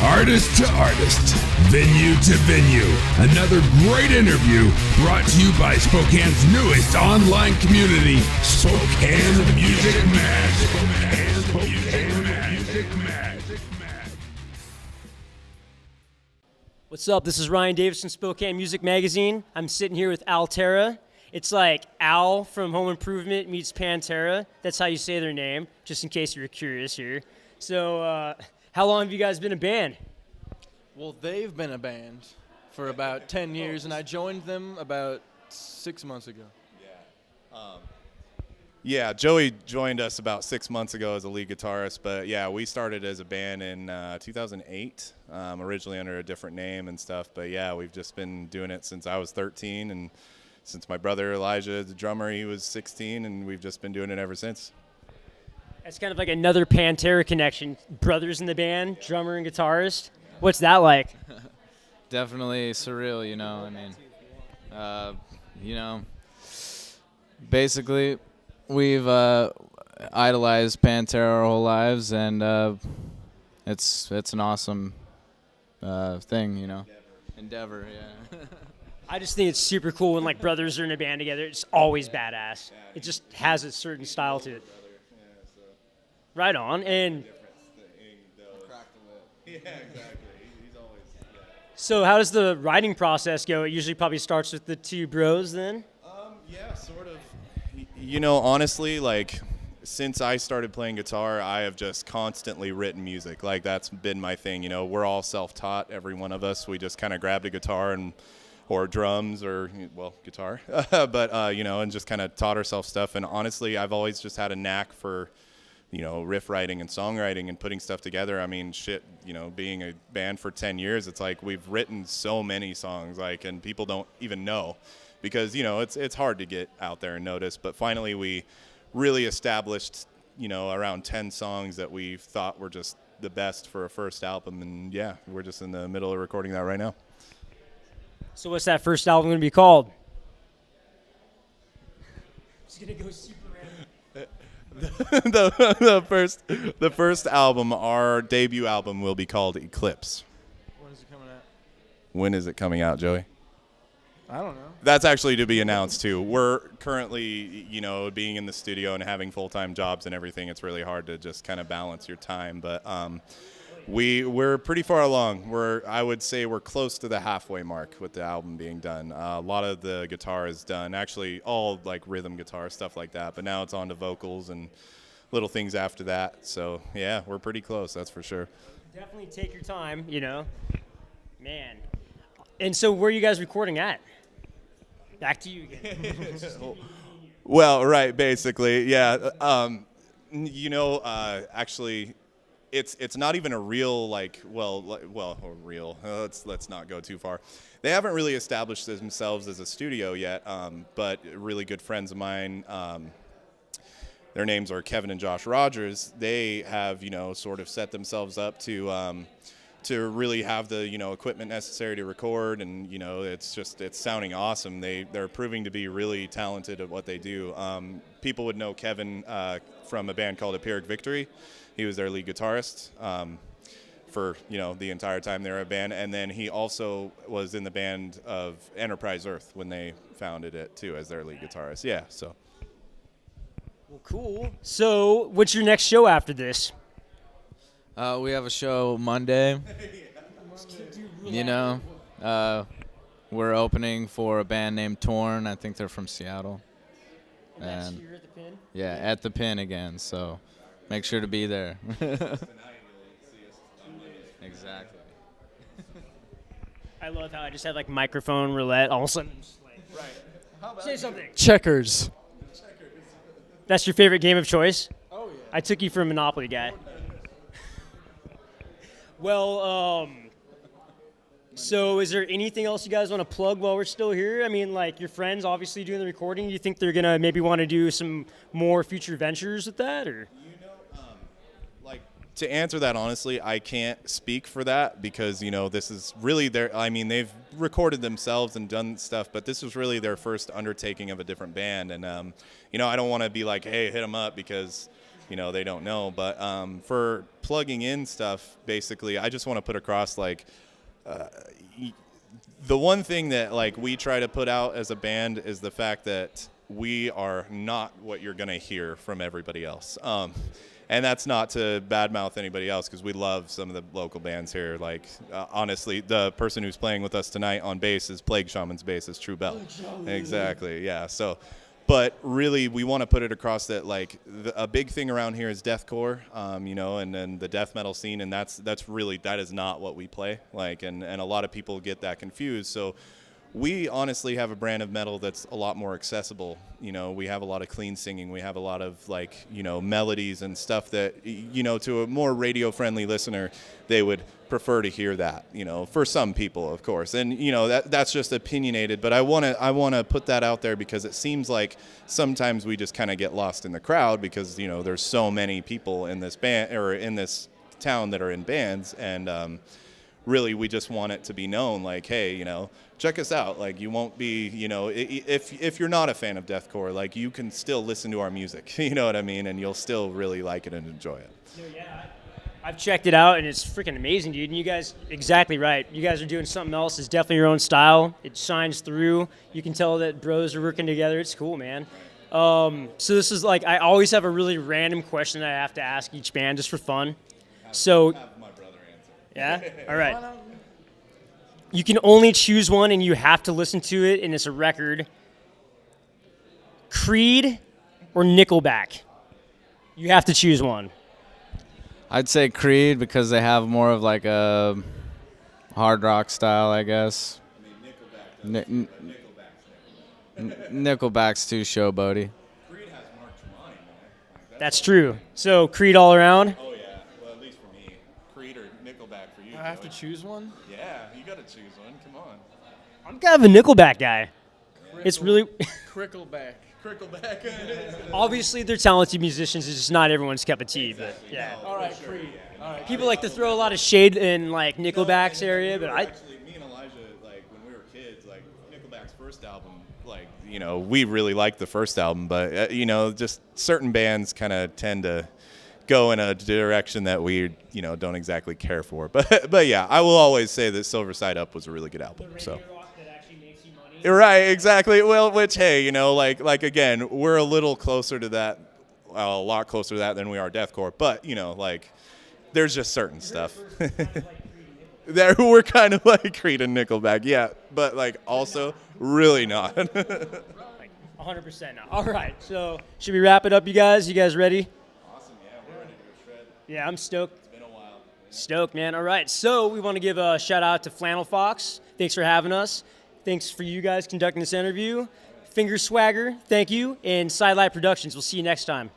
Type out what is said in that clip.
Artist to artist, venue to venue, another great interview brought to you by Spokane's newest online community, Spokane Music Mag. Spokane Music Mag. What's up? This is Ryan Davis from Spokane Music Magazine. I'm sitting here with ALTAIRA. It's like Al from Home Improvement meets Pantera. That's how you say their name, just in case you were curious here. So, how long have you guys been a band? Well, they've been a band for about 10 years, and I joined them about 6 months ago. Yeah, Joey joined us about 6 months ago as a lead guitarist, but yeah, we started as a band in 2008, originally under a different name and stuff, but yeah, we've just been doing it since I was 13, and since my brother Elijah, the drummer, he was 16, and we've just been doing it ever since. That's kind of like another Pantera connection. Brothers in the band, drummer and guitarist. What's that like? Definitely surreal, basically we've idolized Pantera our whole lives, and it's an awesome thing, Endeavor, yeah. I just think it's super cool when like brothers are in a band together. It's always badass. It just has a certain style to it. Right on. And yeah, exactly. He's always, so how does the writing process go? It usually probably starts with the two bros then? Yeah, sort of. Honestly, like, since I started playing guitar, I have just constantly written music. Like, that's been my thing. We're all self-taught, every one of us. We just kind of grabbed a guitar or drums or, guitar. but, and just kind of taught ourselves stuff. And honestly, I've always just had a knack for, riff writing and songwriting and putting stuff together. I mean, being a band for 10 years, it's like we've written so many songs, and people don't even know because, it's hard to get out there and notice. But finally, we really established, around 10 songs that we thought were just the best for a first album. And, yeah, we're just in the middle of recording that right now. So what's that first album going to be called? It's going to go super random. the first album, our debut album, will be called Eclipse. When is it coming out? When is it coming out, Joey? I don't know. That's actually to be announced too. We're currently, being in the studio and having full-time jobs and everything, it's really hard to just kind of balance your time. But we're pretty far along. I would say we're close to the halfway mark with the album being done. A lot of the guitar is done, actually all like rhythm guitar, stuff like that. But now it's on to vocals and little things after that. So yeah, we're pretty close, that's for sure. Definitely take your time, Man. And so where are you guys recording at? Back to you again. Well, right, basically, yeah. Actually, it's not even a real real. Let's not go too far. They haven't really established themselves as a studio yet, but really good friends of mine. Their names are Kevin and Josh Rogers. They have sort of set themselves up to really have the equipment necessary to record, and it's sounding awesome. They're proving to be really talented at what they do. People would know Kevin from a band called Empiric Victory. He was their lead guitarist for the entire time they were a band, and then he also was in the band of Enterprise Earth when they founded it too as their lead guitarist. Yeah, so. Well, cool. So what's your next show after this? We have a show Monday. We're opening for a band named Torn. I think they're from Seattle. And here at the Pin? Yeah, at the Pin again. So make sure to be there. Exactly. I love how I just had like microphone roulette. All of a sudden, I'm just like, say something. Checkers. That's your favorite game of choice? Oh, yeah. I took you for a Monopoly guy. Well, so is there anything else you guys want to plug while we're still here? I mean, like your friends obviously doing the recording. Do you think they're going to maybe want to do some more future ventures with that? Or to answer that honestly, I can't speak for that because, this is really they've recorded themselves and done stuff, but this was really their first undertaking of a different band. And, I don't want to be like, hey, hit them up because they don't know. But for plugging in stuff, basically, I just want to put across like the one thing that like we try to put out as a band is the fact that we are not what you're going to hear from everybody else. And that's not to badmouth anybody else, because we love some of the local bands here. Like, honestly, the person who's playing with us tonight on bass is Plague Shaman's bassist, True Bell. Exactly, yeah. So, but really, we want to put it across that, like, a big thing around here is deathcore, and then the death metal scene, and that is not what we play. Like, and a lot of people get that confused. So, we honestly have a brand of metal that's a lot more accessible. We have a lot of clean singing. We have a lot of melodies and stuff that, to a more radio-friendly listener, they would prefer to hear that, for some people, of course. And, that's just opinionated. But I want to put that out there because it seems like sometimes we just kind of get lost in the crowd because, there's so many people in this band or in this town that are in bands. And, really, we just want it to be known, like, hey, check us out. Like, you won't be, if you're not a fan of deathcore, like, you can still listen to our music, you know what I mean? And you'll still really like it and enjoy it. Yeah, I've checked it out, and it's freaking amazing, dude. And you guys, exactly right. You guys are doing something else. It's definitely your own style. It shines through. You can tell that bros are working together. It's cool, man. So this is like, I always have a really random question that I have to ask each band just for fun. So. Yeah? All right. You can only choose one, and you have to listen to it, and it's a record. Creed or Nickelback? You have to choose one. I'd say Creed because they have more of like a hard rock style, I guess. Nickelback's too showboaty. Creed has Mark Tremonti, man. That's true. So Creed all around? Oh, yeah. Well, at least for me. Creed or Nickelback for you. I have to choose one? Yeah, you got to choose one. Come on. I'm kind of a Nickelback guy. It's really... Crickleback. Obviously, they're talented musicians. It's just not everyone's cup of tea. But yeah. All right, Creed. All right. People like to throw a lot of shade in like Nickelback's area, but Actually, me and Elijah, like when we were kids, like Nickelback's first album, like we really liked the first album, but just certain bands kind of tend to go in a direction that we don't exactly care for. But yeah, I will always say that Silver Side Up was a really good album. So. Right, exactly. Well, which, hey, like again, we're a little closer to that, well, a lot closer to that than we are deathcore. But like, there's just certain stuff. That we're kind of like Creed and Nickelback, yeah. But like, also, really not. 100% not. All right, so should we wrap it up, you guys? You guys ready? Awesome, yeah, we're ready to go shred. Yeah, I'm stoked. It's been a while. Stoked, man. All right, so we want to give a shout out to Flannel Fox. Thanks for having us. Thanks for you guys conducting this interview. Finger Swagger, thank you. And Sidelight Productions. We'll see you next time.